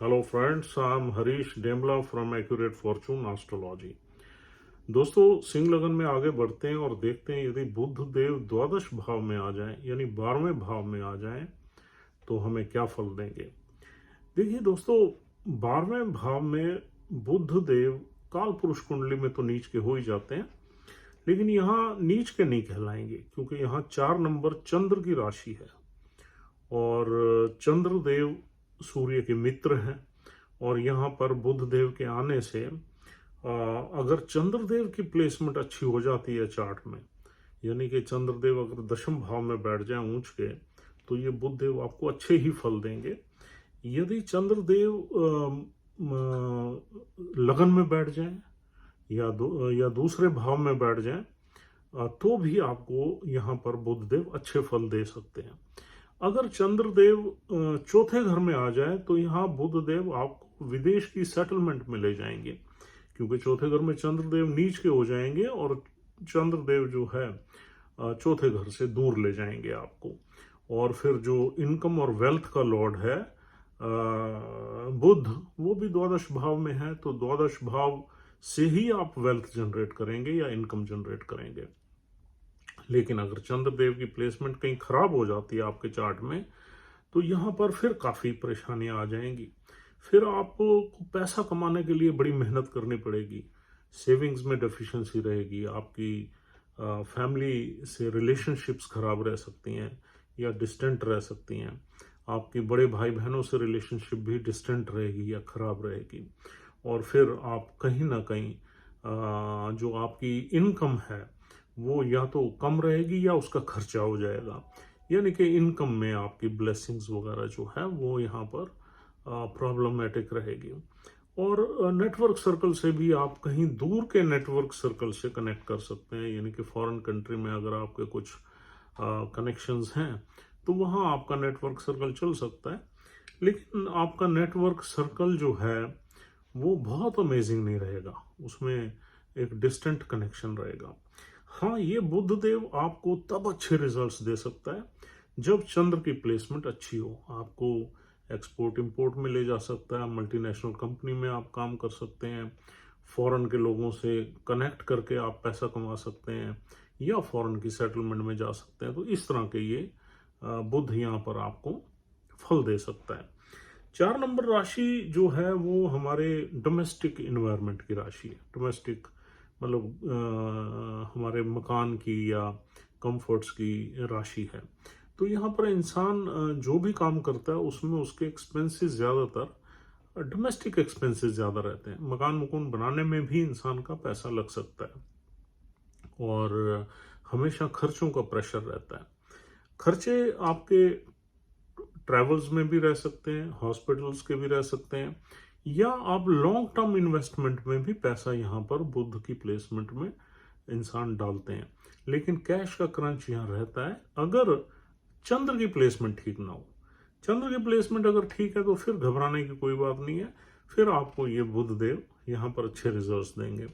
Hello friends, I am Harish Demla from accurate fortune astrology. दोस्तों, सिंह लगन में आगे बढ़ते हैं और देखते हैं यदि बुध देव द्वादश भाव में आ जाएं यानी 12वें भाव में आ जाएं तो हमें क्या फल देंगे। देखिए दोस्तों, 12वें भाव में बुध देव काल पुरुष कुंडली में तो नीच के हो ही जाते हैं, लेकिन यहाँ नीच के नहीं कहलाएंगे क्योंकि यहाँ 4 नंबर चंद्र की राशि है और चंद्रदेव सूर्य के मित्र हैं। और यहाँ पर बुध देव के आने से अगर चंद्रदेव की प्लेसमेंट अच्छी हो जाती है चार्ट में, यानी कि चंद्रदेव अगर दशम भाव में बैठ जाए ऊंच के, तो ये बुध देव आपको अच्छे ही फल देंगे। यदि चंद्रदेव लगन में बैठ जाए या दूसरे भाव में बैठ जाए तो भी आपको यहाँ पर बुध देव अच्छे फल दे सकते हैं। अगर चंद्रदेव चौथे घर में आ जाए तो यहाँ बुध देव आपको विदेश की सेटलमेंट में ले जाएंगे, क्योंकि चौथे घर में चंद्रदेव नीच के हो जाएंगे और चंद्रदेव जो है चौथे घर से दूर ले जाएंगे आपको। और फिर जो इनकम और वेल्थ का लॉर्ड है बुध, वो भी द्वादश भाव में है, तो द्वादश भाव से ही आप वेल्थ जनरेट करेंगे या इनकम जनरेट करेंगे। लेकिन अगर चंद्रदेव की प्लेसमेंट कहीं खराब हो जाती है आपके चार्ट में, तो यहाँ पर फिर काफ़ी परेशानियां आ जाएंगी। फिर आपको पैसा कमाने के लिए बड़ी मेहनत करनी पड़ेगी, सेविंग्स में डेफिशिएंसी रहेगी, आपकी फैमिली से रिलेशनशिप्स खराब रह सकती हैं या डिस्टेंट रह सकती हैं, आपके बड़े भाई बहनों से रिलेशनशिप भी डिस्टेंट रहेगी या खराब रहेगी। और फिर आप कहीं ना कहीं जो आपकी इनकम है वो या तो कम रहेगी या उसका खर्चा हो जाएगा, यानी कि इनकम में आपकी ब्लेसिंग्स वगैरह जो है वो यहाँ पर प्रॉब्लमेटिक रहेगी। और नेटवर्क सर्कल से भी आप कहीं दूर के नेटवर्क सर्कल से कनेक्ट कर सकते हैं, यानी कि फॉरेन कंट्री में अगर आपके कुछ कनेक्शंस हैं तो वहाँ आपका नेटवर्क सर्कल चल सकता है। लेकिन आपका नेटवर्क सर्कल जो है वो बहुत अमेजिंग नहीं रहेगा, उसमें एक डिस्टेंट कनेक्शन रहेगा। हाँ, ये बुध देव आपको तब अच्छे रिजल्ट्स दे सकता है जब चंद्र की प्लेसमेंट अच्छी हो। आपको एक्सपोर्ट इंपोर्ट में ले जा सकता है, मल्टीनेशनल कंपनी में आप काम कर सकते हैं, फॉरेन के लोगों से कनेक्ट करके आप पैसा कमा सकते हैं या फॉरेन की सेटलमेंट में जा सकते हैं। तो इस तरह के ये बुध यहाँ पर आपको फल दे सकता है। 4 नंबर राशि जो है वो हमारे डोमेस्टिक इन्वायरमेंट की राशि है। डोमेस्टिक मतलब हमारे मकान की या कंफर्ट्स की राशि है। तो यहाँ पर इंसान जो भी काम करता है उसमें उसके एक्सपेंसेस ज़्यादातर डोमेस्टिक एक्सपेंसेस ज़्यादा रहते हैं। मकान मकान बनाने में भी इंसान का पैसा लग सकता है और हमेशा खर्चों का प्रेशर रहता है। खर्चे आपके ट्रैवल्स में भी रह सकते हैं, हॉस्पिटल्स के भी रह सकते हैं, या आप लॉन्ग टर्म इन्वेस्टमेंट में भी पैसा यहाँ पर बुध की प्लेसमेंट में इंसान डालते हैं। लेकिन कैश का क्रंच यहाँ रहता है अगर चंद्र की प्लेसमेंट ठीक ना हो। चंद्र की प्लेसमेंट अगर ठीक है तो फिर घबराने की कोई बात नहीं है, फिर आपको ये बुध देव यहाँ पर अच्छे रिजल्ट्स देंगे।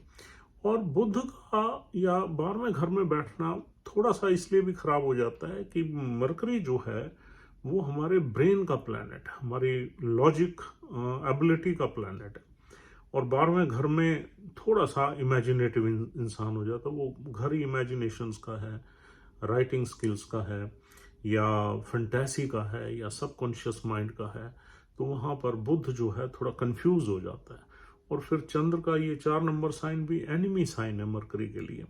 और बुध का या 12वें घर में बैठना थोड़ा सा इसलिए भी खराब हो जाता है कि मरकरी जो है वो हमारे ब्रेन का प्लैनेट, हमारी लॉजिक एबिलिटी का प्लैनेट है। और 12वें घर में थोड़ा सा इमेजिनेटिव इंसान हो जाता है। वो घर ही इमेजिनेशंस का है, राइटिंग स्किल्स का है, या फैंटेसी का है, या सबकॉन्शियस माइंड का है। तो वहाँ पर बुध जो है थोड़ा कंफ्यूज हो जाता है। और फिर चंद्र का ये 4 नंबर साइन भी एनिमी साइन है मरकरी के लिए,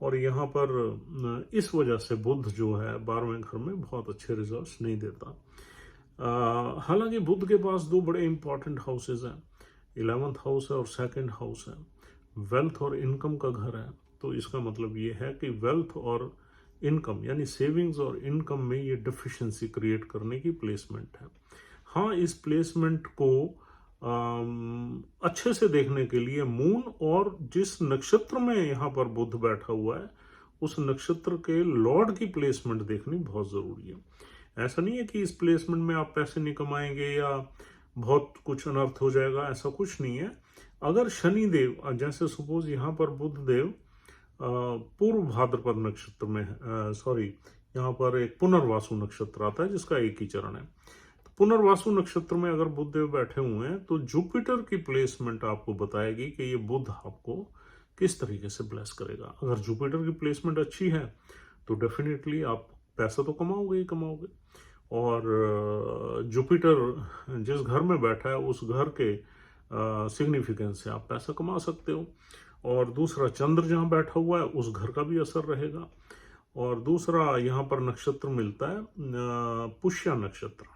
और यहाँ पर इस वजह से बुध जो है 12वें घर में बहुत अच्छे रिजल्ट्स नहीं देता। हालांकि बुध के पास 2 बड़े इंपॉर्टेंट हाउसेज हैं, 11th हाउस है और 2nd हाउस है। वेल्थ और इनकम का घर है, तो इसका मतलब ये है कि वेल्थ और इनकम यानी सेविंग्स और इनकम में ये डिफिशिएंसी क्रिएट करने की प्लेसमेंट है। हाँ, इस प्लेसमेंट को अच्छे से देखने के लिए मून और जिस नक्षत्र में यहाँ पर बुध बैठा हुआ है उस नक्षत्र के लॉर्ड की प्लेसमेंट देखनी बहुत जरूरी है। ऐसा नहीं है कि इस प्लेसमेंट में आप पैसे नहीं कमाएंगे या बहुत कुछ अनर्थ हो जाएगा, ऐसा कुछ नहीं है। अगर शनि देव, जैसे सपोज यहाँ पर बुध देव पूर्व भाद्रपद नक्षत्र में, सॉरी यहाँ पर एक पुनर्वासु नक्षत्र आता है जिसका एक ही चरण है। पुनर्वासु नक्षत्र में अगर बुध देव बैठे हुए हैं तो जुपिटर की प्लेसमेंट आपको बताएगी कि ये बुध आपको किस तरीके से ब्लेस करेगा। अगर जुपिटर की प्लेसमेंट अच्छी है तो डेफिनेटली आप पैसा तो कमाओगे ही कमाओगे, और जुपिटर जिस घर में बैठा है उस घर के सिग्निफिकेंस से आप पैसा कमा सकते हो। और दूसरा, चंद्र जहाँ बैठा हुआ है उस घर का भी असर रहेगा। और दूसरा यहाँ पर नक्षत्र मिलता है पुष्य नक्षत्र।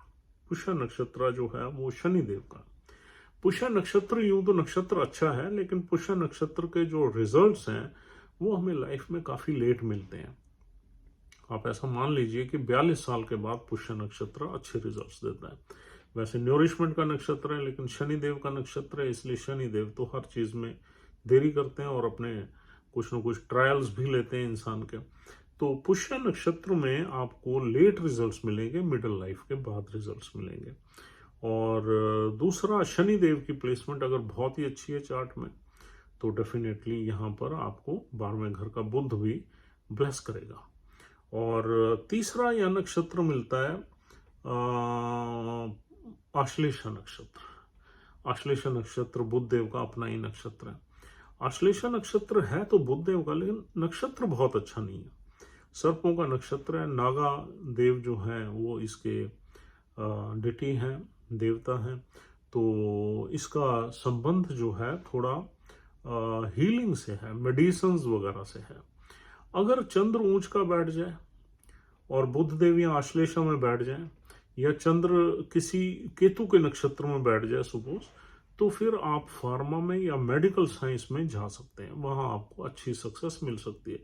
पुष्य नक्षत्र जो है वो शनिदेव का। पुष्य नक्षत्र यूं तो नक्षत्र अच्छा है, लेकिन पुष्य नक्षत्र के जो रिजल्ट्स हैं वो हमें लाइफ में काफी लेट मिलते हैं। आप ऐसा मान लीजिए कि 42 साल के बाद पुष्य नक्षत्र अच्छे रिजल्ट्स देता है। वैसे न्यूरिशमेंट का नक्षत्र है, लेकिन शनिदेव का नक्षत्र है, इसलिए शनिदेव तो हर चीज में देरी करते हैं और अपने कुछ न कुछ ट्रायल्स भी लेते हैं इंसान के। तो पुष्य नक्षत्र में आपको लेट रिजल्ट्स मिलेंगे, मिडिल लाइफ के बाद रिजल्ट्स मिलेंगे। और दूसरा, शनिदेव की प्लेसमेंट अगर बहुत ही अच्छी है चार्ट में तो डेफिनेटली यहाँ पर आपको 12वें घर का बुध भी ब्लेस करेगा। और तीसरा यह नक्षत्र मिलता है आश्लेषा नक्षत्र। आश्लेषा नक्षत्र बुध देव का अपना ही नक्षत्र है। आश्लेषा नक्षत्र है तो बुध देव का, लेकिन नक्षत्र बहुत अच्छा नहीं है। सर्पों का नक्षत्र है, नागा देव जो है वो इसके डिटी हैं, देवता हैं। तो इसका संबंध जो है थोड़ा हीलिंग से है, मेडिसिन्स वगैरह से है। अगर चंद्र ऊंच का बैठ जाए और बुध देव या आश्लेषा में बैठ जाए, या चंद्र किसी केतु के नक्षत्र में बैठ जाए सपोज, तो फिर आप फार्मा में या मेडिकल साइंस में जा सकते हैं। वहां आपको अच्छी सक्सेस मिल सकती है,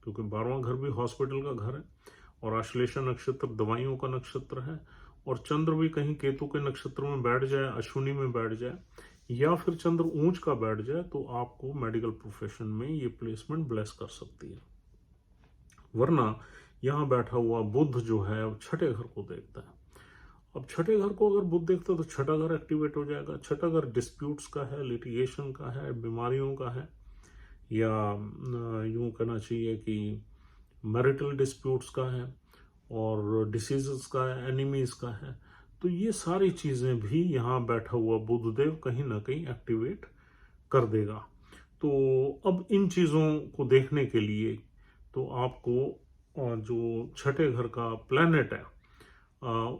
क्योंकि 12वां घर भी हॉस्पिटल का घर है और आश्लेषा नक्षत्र दवाइयों का नक्षत्र है। और चंद्र भी कहीं केतु के नक्षत्र में बैठ जाए, अश्विनी में बैठ जाए, या फिर चंद्र ऊंच का बैठ जाए, तो आपको मेडिकल प्रोफेशन में ये प्लेसमेंट ब्लेस कर सकती है। वरना यहाँ बैठा हुआ बुध जो है छठे घर को देखता है। अब छठे घर को अगर बुध देखता है तो छठा घर एक्टिवेट हो जाएगा। छठा घर डिस्प्यूट्स का है, लिटिगेशन का है, बीमारियों का है, या यूं कहना चाहिए कि मैरिटल डिस्प्यूट्स का है, और डिसीजेस का है, एनिमीज का है। तो ये सारी चीजें भी यहाँ बैठा हुआ बुध देव कहीं ना कहीं एक्टिवेट कर देगा। तो अब इन चीजों को देखने के लिए तो आपको जो छठे घर का प्लैनेट है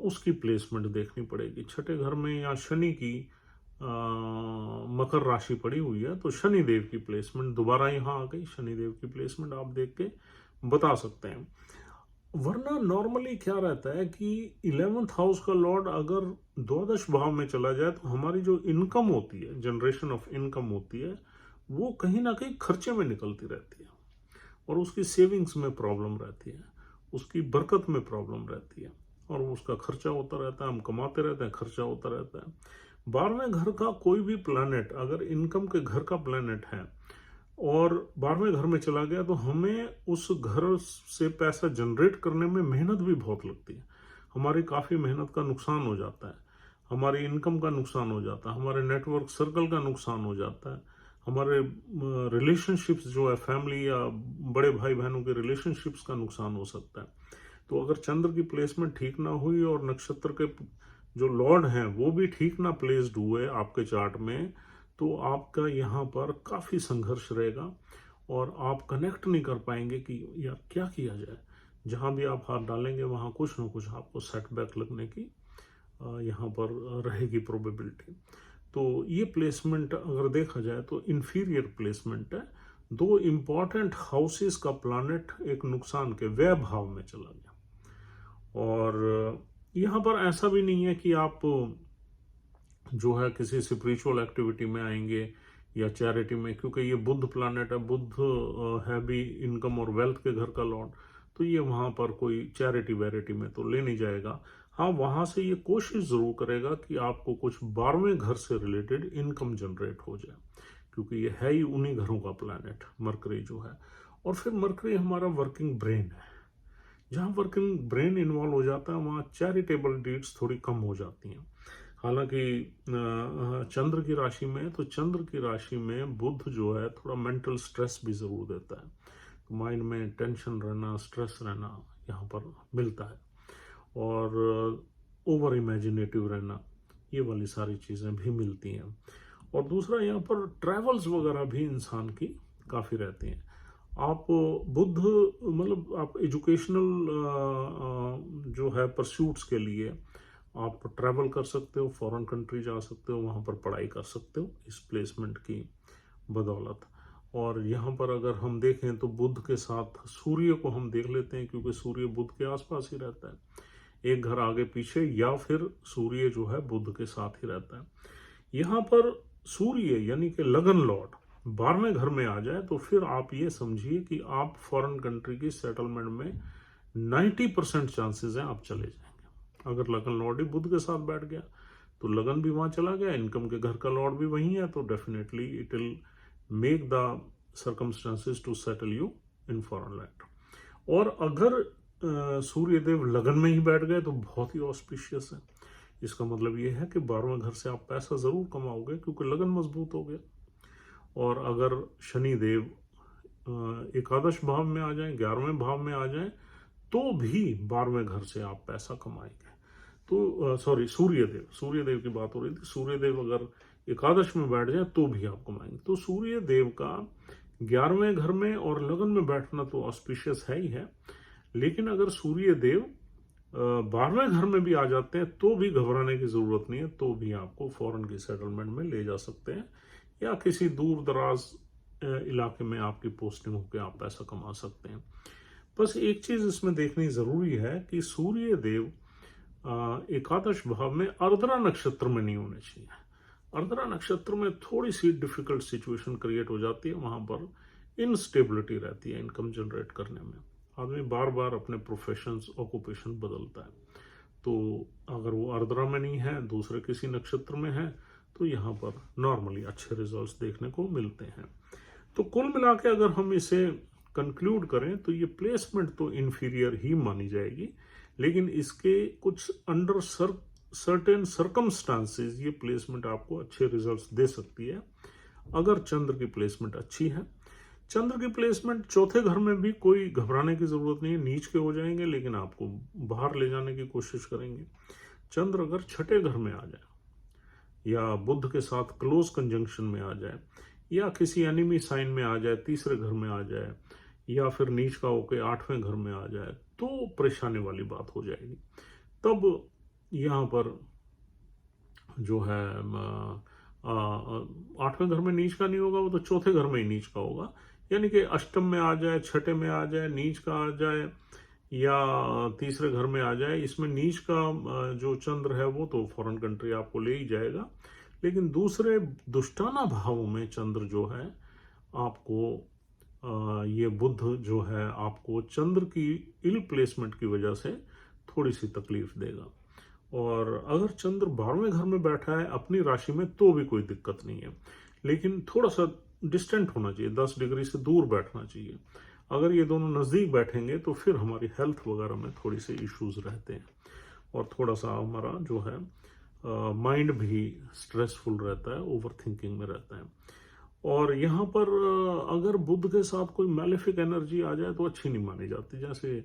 उसकी प्लेसमेंट देखनी पड़ेगी। छठे घर में या शनि की मकर राशि पड़ी हुई है, तो शनि देव की प्लेसमेंट दोबारा यहाँ आ गई। शनि देव की प्लेसमेंट आप देख के बता सकते हैं। वरना नॉर्मली क्या रहता है कि 11th हाउस का लॉर्ड अगर द्वादश भाव में चला जाए तो हमारी जो इनकम होती है, जनरेशन ऑफ इनकम होती है, वो कहीं ना कहीं खर्चे में निकलती रहती है, और उसकी सेविंग्स में प्रॉब्लम रहती है, उसकी बरकत में प्रॉब्लम रहती है, और उसका खर्चा होता रहता है। हम कमाते रहते हैं, खर्चा होता रहता है। 12वें घर का कोई भी प्लैनेट अगर इनकम के घर का प्लैनेट है और 12वें घर में चला गया, तो हमें उस घर से पैसा जनरेट करने में मेहनत भी बहुत लगती है। हमारी काफ़ी मेहनत का नुकसान हो जाता है, हमारी इनकम का नुकसान हो जाता है, हमारे नेटवर्क सर्कल का नुकसान हो जाता है, हमारे रिलेशनशिप्स जो है, फैमिली या बड़े भाई बहनों के रिलेशनशिप्स का नुकसान हो सकता है। तो अगर चंद्र की प्लेसमेंट ठीक ना हुई और नक्षत्र के जो लॉर्ड हैं वो भी ठीक ना प्लेस्ड हुए आपके चार्ट में, तो आपका यहाँ पर काफ़ी संघर्ष रहेगा और आप कनेक्ट नहीं कर पाएंगे कि यार क्या किया जाए। जहाँ भी आप हाथ डालेंगे वहाँ कुछ ना कुछ आपको सेटबैक लगने की यहाँ पर रहेगी प्रोबेबिलिटी। तो ये प्लेसमेंट अगर देखा जाए तो इंफीरियर प्लेसमेंट है। दो इम्पॉर्टेंट हाउसेस का प्लैनेट एक नुकसान के व्यय भाव में चला गया। और यहाँ पर ऐसा भी नहीं है कि आप जो है किसी स्पिरिचुअल एक्टिविटी में आएंगे या चैरिटी में, क्योंकि ये बुध प्लैनेट है। बुध है भी इनकम और वेल्थ के घर का लॉर्ड, तो ये वहाँ पर कोई चैरिटी वैरिटी में तो ले नहीं जाएगा। हाँ, वहाँ से ये कोशिश जरूर करेगा कि आपको कुछ 12वें घर से रिलेटेड इनकम जनरेट हो जाए, क्योंकि ये है ही उन्हीं घरों का प्लैनेट मरकरी जो है। और फिर मरकरी हमारा वर्किंग ब्रेन है। जहाँ वर्किंग ब्रेन इन्वॉल्व हो जाता है वहाँ चैरिटेबल डीड्स थोड़ी कम हो जाती हैं। हालांकि चंद्र की राशि में, तो चंद्र की राशि में बुध जो है थोड़ा मेंटल स्ट्रेस भी जरूर देता है। तो माइंड में टेंशन रहना, स्ट्रेस रहना यहाँ पर मिलता है। और ओवर इमेजिनेटिव रहना, ये वाली सारी चीज़ें भी मिलती हैं। और दूसरा यहाँ पर ट्रैवल्स वगैरह भी इंसान की काफ़ी रहती हैं। आप बुद्ध मतलब आप एजुकेशनल जो है परस्यूट्स के लिए आप ट्रैवल कर सकते हो, फॉरेन कंट्री जा सकते हो, वहाँ पर पढ़ाई कर सकते हो इस प्लेसमेंट की बदौलत। और यहाँ पर अगर हम देखें तो बुध के साथ सूर्य को हम देख लेते हैं, क्योंकि सूर्य बुध के आसपास ही रहता है, एक घर आगे पीछे, या फिर सूर्य जो है बुध के साथ ही रहता है। यहाँ पर सूर्य यानी कि लगन लॉर्ड 12वें घर में आ जाए तो फिर आप ये समझिए कि आप फॉरेन कंट्री की सेटलमेंट में 90% चांसेस हैं आप चले जाएंगे। अगर लगन लॉर्ड ही बुध के साथ बैठ गया तो लगन भी वहां चला गया, इनकम के घर का लॉर्ड भी वही है, तो definitely it will make the circumstances to settle you in foreign land. और अगर सूर्यदेव लगन में ही बैठ गए तो बहुत ही ऑस्पिशियस है। इसका मतलब ये है कि 12वें घर से आप पैसा जरूर कमाओगे क्योंकि लगन मजबूत हो गया। और अगर शनि देव एकादश भाव में आ जाए, 11वें भाव में आ जाए, तो भी 12वें घर से आप पैसा कमाएंगे। तो सॉरी, सूर्यदेव की बात हो रही थी। सूर्यदेव अगर एकादश में बैठ जाए तो भी आप कमाएंगे। तो सूर्यदेव का 11वें घर में और लगन में बैठना तो ऑस्पिशियस है ही है, लेकिन अगर सूर्यदेव 12वें घर में भी आ जाते हैं तो भी घबराने की जरूरत नहीं है, तो भी आपको फॉरेन की सेटलमेंट में ले जा सकते हैं, या किसी दूर दराज इलाके में आपकी पोस्टिंग होकर आप पैसा कमा सकते हैं। बस एक चीज इसमें देखनी जरूरी है कि सूर्य देव एकादश भाव में अर्द्रा नक्षत्र में नहीं होने चाहिए। अर्द्रा नक्षत्र में थोड़ी सी डिफिकल्ट सिचुएशन क्रिएट हो जाती है, वहां पर इनस्टेबिलिटी रहती है इनकम जनरेट करने में। आदमी बार बार अपने प्रोफेशन ऑक्यूपेशन बदलता है, तो अगर वो अर्द्रा में नहीं है, दूसरे किसी नक्षत्र में है, तो यहाँ पर नॉर्मली अच्छे रिजल्ट्स देखने को मिलते हैं। तो कुल मिला के अगर हम इसे कंक्लूड करें तो ये प्लेसमेंट तो इन्फीरियर ही मानी जाएगी, लेकिन इसके कुछ अंडर सर्टेन सर्कमस्टांसेस ये प्लेसमेंट आपको अच्छे रिजल्ट्स दे सकती है अगर चंद्र की प्लेसमेंट अच्छी है। चंद्र की प्लेसमेंट चौथे घर में भी कोई घबराने की जरूरत नहीं है, नीच के हो जाएंगे लेकिन आपको बाहर ले जाने की कोशिश करेंगे। चंद्र अगर छठे घर में आ जाए, या बुध के साथ क्लोज कंजंक्शन में आ जाए, या किसी एनिमी साइन में आ जाए, तीसरे घर में आ जाए, या फिर नीच का होकर 8वें घर में आ जाए, तो परेशानी वाली बात हो जाएगी। तब यहाँ पर जो है 8वें घर में नीच का नहीं होगा, वो तो चौथे घर में ही नीच का होगा, यानी कि अष्टम में आ जाए, छठे में आ जाए, नीच का आ जाए, या तीसरे घर में आ जाए। इसमें नीच का जो चंद्र है वो तो फॉरेन कंट्री आपको ले ही जाएगा, लेकिन दूसरे दुष्टाना भावों में चंद्र जो है आपको ये बुध जो है आपको चंद्र की इल प्लेसमेंट की वजह से थोड़ी सी तकलीफ देगा। और अगर चंद्र 12वें घर में बैठा है अपनी राशि में तो भी कोई दिक्कत नहीं है, लेकिन थोड़ा सा डिस्टेंट होना चाहिए, 10 डिग्री से दूर बैठना चाहिए। अगर ये दोनों नज़दीक बैठेंगे तो फिर हमारी हेल्थ वगैरह में थोड़ी सी इश्यूज रहते हैं, और थोड़ा सा हमारा जो है माइंड भी स्ट्रेसफुल रहता है, ओवर थिंकिंग में रहता है। और यहाँ पर अगर बुध के साथ कोई मैलेफिक एनर्जी आ जाए तो अच्छी नहीं मानी जाती, जैसे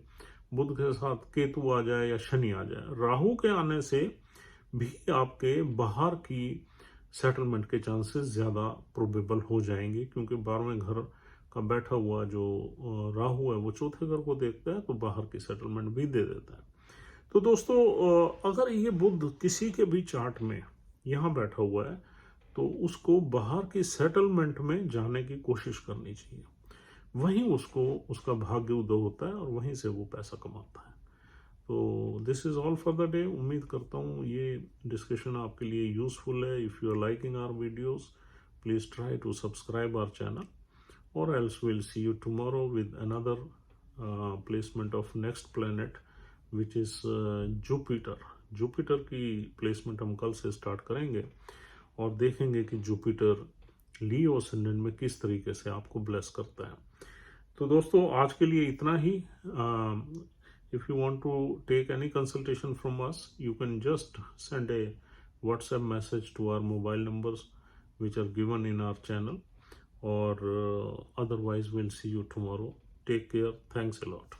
बुध के साथ केतु आ जाए या शनि आ जाए। राहु के आने से भी आपके बाहर की सेटलमेंट के चांसेस ज़्यादा प्रोबेबल हो जाएंगे, क्योंकि 12वें घर का बैठा हुआ जो राहु है वो चौथे घर को देखता है, तो बाहर की सेटलमेंट भी दे देता है। तो दोस्तों अगर ये बुध किसी के भी चार्ट में यहाँ बैठा हुआ है तो उसको बाहर की सेटलमेंट में जाने की कोशिश करनी चाहिए, वहीं उसको उसका भाग्य उदय होता है और वहीं से वो पैसा कमाता है। तो this is all for the day. उम्मीद करता हूँ ये डिस्कशन आपके लिए यूजफुल है। If you are liking our videos please try to subscribe our channel, or else we'll see you tomorrow with another placement of next planet which is Jupiter। Jupiter की placement हम कल से start करेंगे और देखेंगे कि Jupiter Leo ascendant में किस तरीके से आपको ब्लेस करता है। तो दोस्तों आज के लिए इतना ही। If you want to take any consultation from us you can just send a WhatsApp message to our mobile numbers which are given in our channel, or otherwise we'll see you tomorrow. Take care. Thanks a lot.